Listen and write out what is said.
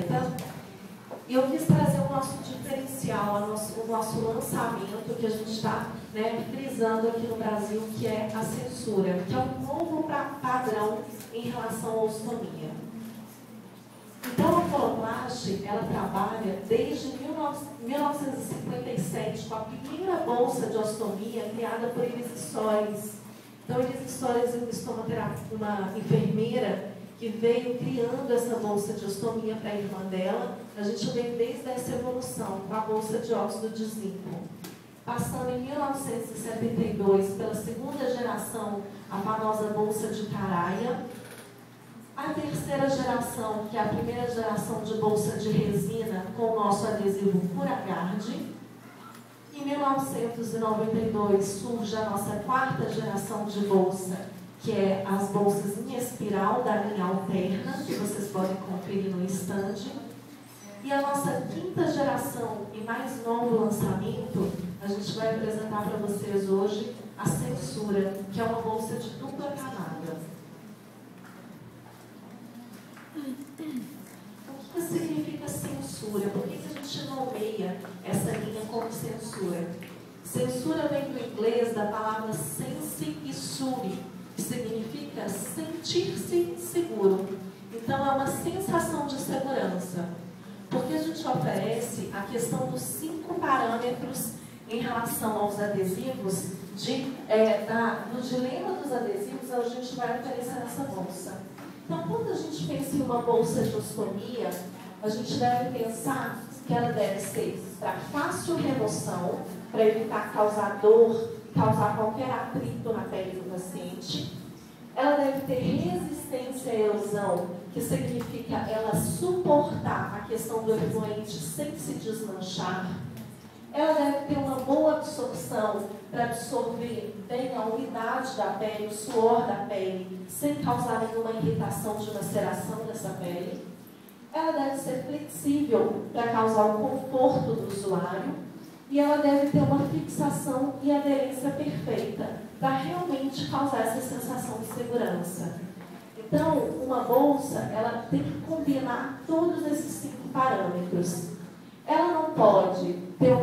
preta. E eu quis trazer o nosso diferencial, o nosso lançamento, que a gente está frisando aqui no Brasil, que é a censura, que é um novo padrão em relação à ostomia. Então, a Coloplast, ela trabalha desde 1957 com a primeira bolsa de ostomia criada por Iris Soares. Então, Iris Soares é uma enfermeira que veio criando essa bolsa de ostomia para a irmã dela. A gente vem desde essa evolução com a bolsa de óxido de zinco. Passando em 1972 pela segunda geração, a famosa bolsa de Caraia. A terceira geração, que é a primeira geração de bolsa de resina com o nosso adesivo Curagard. Em 1992 surge a nossa quarta geração de bolsa, que é as bolsas em espiral da linha Alterna, que vocês podem conferir no estande. E a nossa quinta geração e mais novo lançamento, a gente vai apresentar para vocês hoje a Censura, que é uma bolsa de dupla camada. O que significa censura? Por que a gente nomeia essa linha como censura? Censura vem do inglês da palavra sense e suri, que significa sentir-se seguro. Então, é uma sensação de segurança. Porque a gente oferece a questão dos 5 parâmetros em relação aos adesivos, no dilema dos adesivos, a gente vai oferecer nessa bolsa. Então, quando a gente pensa em uma bolsa de ostomia, a gente deve pensar que ela deve ser para fácil remoção, para evitar causar dor, causar qualquer atrito na pele do paciente. Ela deve ter resistência à erosão, que significa ela suportar a questão do efluente sem se desmanchar. Ela deve ter uma boa absorção para absorver bem a umidade da pele, o suor da pele, sem causar nenhuma irritação de maceração dessa pele. Ela deve ser flexível para causar o conforto do usuário. E ela deve ter uma fixação e aderência perfeita para realmente causar essa sensação de segurança. Então, uma bolsa, ela tem que combinar todos esses 5 parâmetros. Ela não pode ter uma